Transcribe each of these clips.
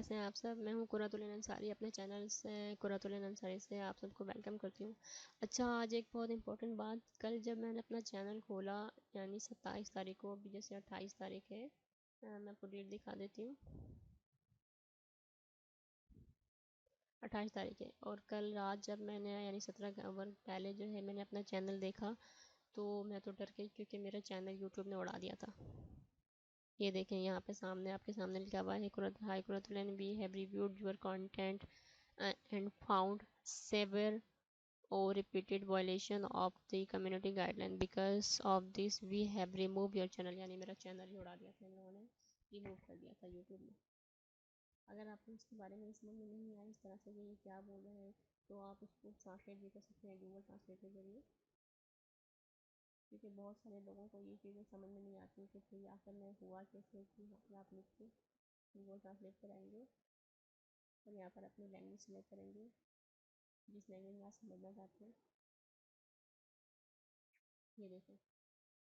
कैसे हैं आप सब। मैं हूँ कुरातुल अंसारी, अपने चैनल से कुरातुल अंसारी से आप सबको वेलकम करती हूँ। अच्छा, आज एक बहुत इम्पोर्टेंट बात, कल जब मैंने अपना चैनल खोला यानी 27 तारीख को, अभी जैसे 28 तारीख है, मैं आपको डेट दिखा देती हूँ। 28 तारीख है और कल रात जब मैंने यानी 17 आवर पहले जो है मैंने अपना चैनल देखा तो मैं तो डर गई, क्योंकि मेरा चैनल यूट्यूब ने उड़ा दिया था। ये देखें यहाँ पे सामने आपके सामने लिखा हुआ है hi Quratul, we have reviewed your content and found severe or repeated violation of the community guideline. Because of this we have removed your channel, यानी मेरा चैनल ही उड़ा दिया था इन लोगों ने, रिमूव कर दिया था यूट्यूब में। अगर आपको इसके बारे में समझ में नहीं आया इस तरह से कि ये क्या बोल रहे हैं, तो आप इसको ट्रांसलेट भी कर सकते हैं गूगल ट्रांसलेट के जरिए, क्योंकि बहुत सारे लोगों को ये चीज़ें समझ में नहीं आती कि फिर आखिर में हुआ कैसे। कि आप लिख के गूगल ट्रांसलेट कराएंगे और यहाँ पर अपनी लैंग्वेज सेलेक्ट करेंगे, जिस लैंग्वेज में आप समझना चाहते हैं। ये देखें,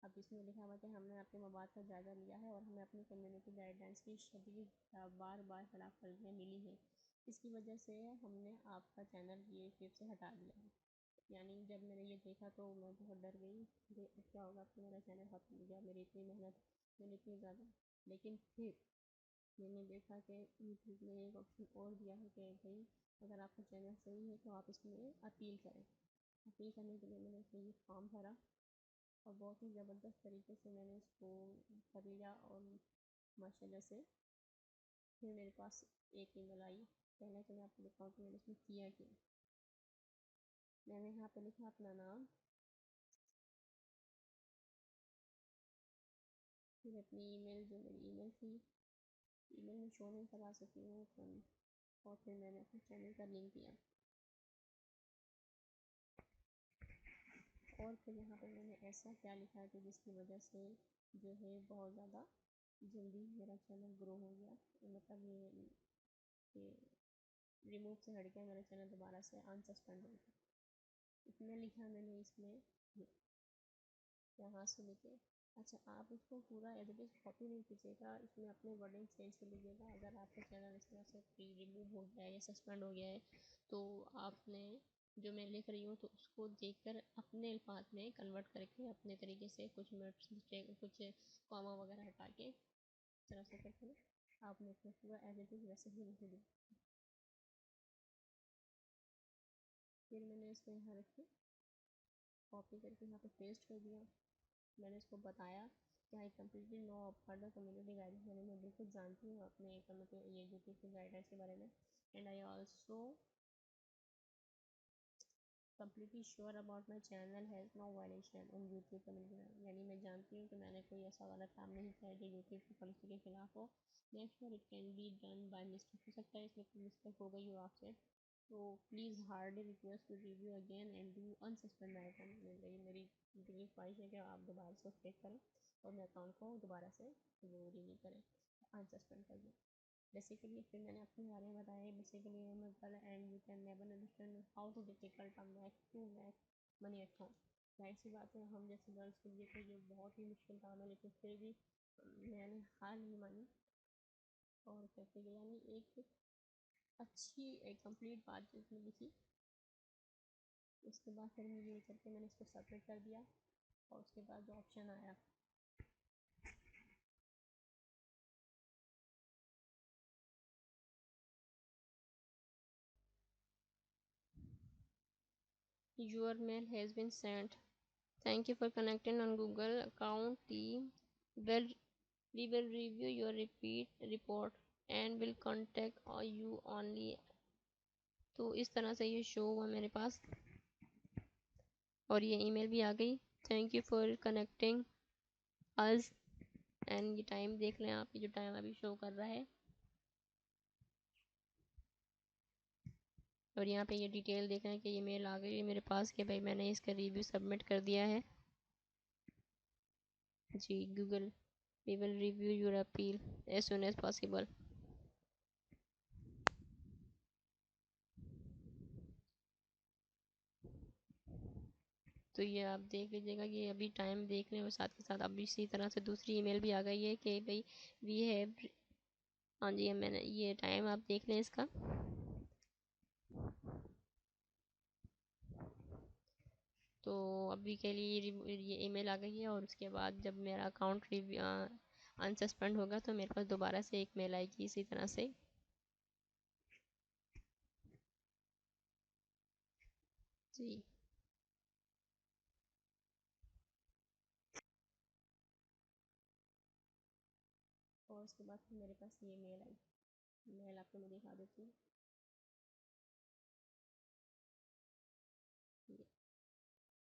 अब इसमें लिखा हुआ है कि हमने आपके मवाद का जायज़ा लिया है और हमें अपनी कम्युनिटी गाइडलाइंस की शदीद बार बार खिलाफ वर्जियाँ मिली हैं। इसकी वजह से हमने आपका चैनल यूट्यूब से हटा दिया है। यानी जब मैंने ये देखा तो मैं बहुत डर गई कि अब क्या होगा, तो मेरा चैनल खत्म हो गया, मेरी इतनी मेहनत, मैंने इतनी ज़्यादा। लेकिन फिर मैंने देखा कि यूट्यूब ने एक ऑप्शन और दिया है कि भाई अगर आपका चैनल सही है तो आप इसमें अपील करें। अपील करने के लिए मैंने इसमें ये फॉर्म भरा और बहुत ही ज़बरदस्त तरीके से मैंने इसको कर लिया और माशाल्लाह से फिर मेरे पास एक ईमेल आई। पहले तो मैं आपको दिखाऊँ कि मैंने इसमें किया क्या। मैंने यहाँ पे लिखा अपना नाम, फिर अपनी ईमेल जो मेरी ईमेल थी, ईमेल में शो नहीं करा सकती हूँ, और फिर मैंने अपने चैनल का लिंक दिया और फिर यहाँ पे मैंने ऐसा क्या लिखा है कि जिसकी वजह से जो है बहुत ज़्यादा जल्दी मेरा चैनल ग्रो हो गया। मतलब ये रिमूव से हट गया, मेरा चैनल दोबारा से अनसस्पेंड हो गया। इतना लिखा मैंने इसमें, यहाँ से लेके। अच्छा, आप इसको पूरा एज इट इज़ कॉपी नहीं कीजिएगा, इसमें अपने वर्डिंग चेंज कर लीजिएगा। अगर आपका चैनल इस तरह से रिमूव हो गया है या सस्पेंड हो गया है तो आपने जो मैं लिख रही हूँ तो उसको देखकर अपने अल्फाज में कन्वर्ट करके अपने तरीके से कुछ मिस्टेक, कुछ कॉमा वगैरह हटा के इस तरह से करके आपने अपना पूरा एज इट इज़ वैसे ही लिख दिया। फिर मैंने इसको यहाँ रख के कॉपी करके यहाँ पे पेस्ट कर दिया। मैंने इसको बताया कि I completely no further community guidance, यानी मैं बिल्कुल जानती हूँ अपने कम्युनिटी ये यूट्यूब की गाइडेंस के बारे में। And I also completely sure about my channel has no violation on YouTube community, यानी मैं जानती हूँ कि मैंने कोई ऐसा गलत काम नहीं किया है जो यूट्यूब की पॉलिसी के खिलाफ हो। Next sure it can be done by mistake, हो सकता है इसमें कोई मिस्टेक हो गई हो आपसे, तो please hardly request to review again and do unsuspend my account. मेरी दिली ख्वाहिश है कि आप दोबारा से चेक करें और मेरे अकाउंट को दोबारा से वो रिन्यू करें, अनसस्पेंड कर दें। बेसिकली फिर मैंने अपने बारे में बताया, basically I'm a girl and you can never understand how to difficult to make money at home। जाहिर सी बात है, हम जैसे गर्ल्स के लिए तो ये बहुत ही मुश्किल काम है, लेकिन फिर भी मैंने हार नहीं मानी और करते गए। यानी एक अच्छी एक कंप्लीट बात जिसमें लिखी, उसके बाद फिर मुझे ये करके मैंने इसको सबमिट कर दिया और उसके बाद जो ऑप्शन आया your mail has been sent, thank you for connecting on Google account team, well we will review your repeat report and will contact you only। तो इस तरह से ये शो हुआ मेरे पास और ये ईमेल भी आ गई, thank you for connecting us. And ये टाइम देख लें आप, ये जो टाइम अभी शो कर रहा है और यहाँ पे ये डिटेल देख रहे हैं कि ये मेल आ गई है मेरे पास कि भाई मैंने इसका रिव्यू सबमिट कर दिया है जी। Google we will review your appeal as soon as possible. तो ये आप देख लीजिएगा कि अभी टाइम देख लें और साथ के साथ अभी इसी तरह से दूसरी ईमेल भी आ गई है कि भाई वी हैव हाँ जी, मैंने ये टाइम आप देख लें इसका। तो अभी के लिए ये ईमेल आ गई है, और उसके बाद जब मेरा अकाउंट अनसस्पेंड होगा तो मेरे पास दोबारा से एक मेल आएगी इसी तरह से। जी। और उसके बाद फिर मेरे पास ये मेल आई। मेल आपको मैं दिखा देती हूँ।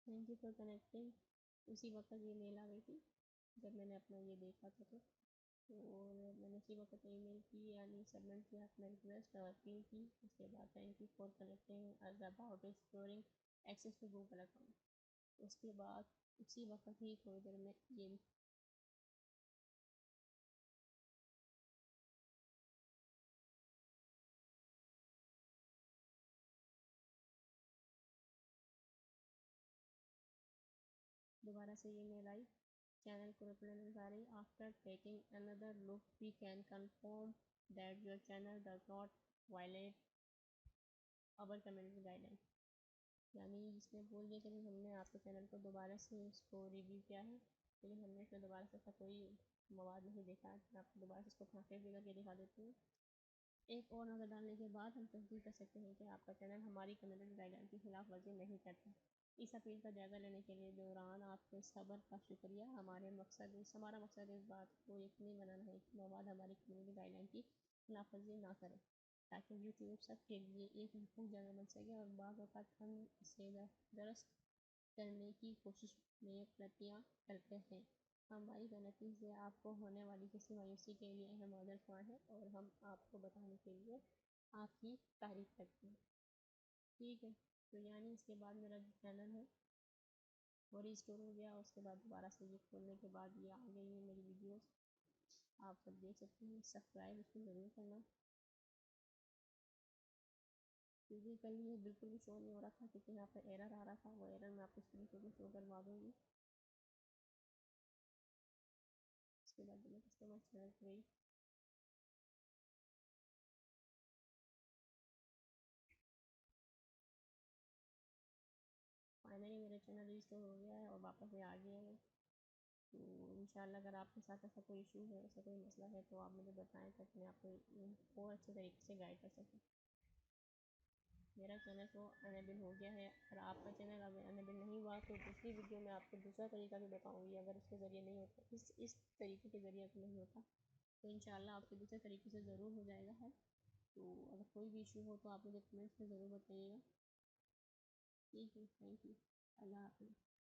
Thank you for connecting. उसी वक्त ये मेल आ गई थी जब मैंने अपना ये देखा था। तो और मैंने उसी वक्त ईमेल की, यानी सबमिट किया अपना रिक्वेस्ट और अपील की। उसके बाद thank you for connecting us about exploring access to Google account. उसके बाद उसी वक्त ही थोड़ी देर में ये दोबारा से ये मेल आई। चैनल को रिप्लेसमेंट आ रही। After taking another look we can confirm that your channel does not violate our community guideline. यानी इसने बोल दिया कि नहीं, हमने आपके चैनल को दोबारा से इसको रिव्यू किया है, लेकिन हमने इसमें दोबारा से ऐसा कोई मवाद नहीं देखा है। मैं आपको दोबारा से इसको फाँके भी करके दिखा देती हूँ। एक और नज़र डालने के बाद हम तस्दीक कर सकते हैं कि आपका चैनल हमारी कम्युनिटी गाइडलाइन की खिलाफ वर्जी नहीं करता। इस अपील का जायज़ा लेने के लिए दौरान आपके सब्र का शुक्रिया। हमारा मकसद इस बात को यकीनी बनाना है कि मवाद हमारी कम्युनिटी गाइडलाइन की खिलाफ वर्जी ना करें, ताकि यूट्यूब सबके लिए एक महफूज जगह बन सके। और बाज़ औक़ात हम इसे दुरुस्त करने की कोशिश में गलतियाँ करते हैं। हमारी गलती से आपको होने वाली किसी मायूसी के लिए हम आदरख्वाह हैं, और हम आपको बताने के लिए आपकी तारीफ करते हैं। ठीक है। तो यानी इसके बाद मेरा जो चैनल है वो रिस्टोर हो गया। उसके बाद दोबारा से ये खोलने के बाद ये आ गई है मेरी वीडियोस, आप सब देख सकते हैं। सब्सक्राइब इसको ज़रूर करना, क्योंकि कल ये बिल्कुल भी शो नहीं हो रहा था, क्योंकि यहाँ पर एरर आ रहा था। वो एरर मैं आपको स्क्रीन पर शो करवा दूँगी। उसके बाद मैं कस्टमर चैनल पर गई। फाइनली मेरा चैनल रिस्टोर हो गया है और वापस से आ गया है। तो इंशाल्लाह अगर आपके साथ ऐसा कोई इशू है, ऐसा कोई मसला है, तो आप मुझे बताएं ताकि मैं आपको और अच्छे तरीके से गाइड कर सकूँ। मेरा चैनल तो अनेबल हो गया है। अगर आपका चैनल अगर अनेबल नहीं हुआ तो दूसरी वीडियो में आपको दूसरा तरीका भी बताऊँगी। अगर उसके ज़रिए नहीं होता, इस तरीके के ज़रिए अगर नहीं होता, तो इंशाल्लाह आपके दूसरे तरीके से ज़रूर हो जाएगा है। तो अगर कोई भी इशू हो तो आप मुझे कमेंट्स में ज़रूर बताइएगा। ठीक है, थैंक यू। अल्लाह हाफ़िज़।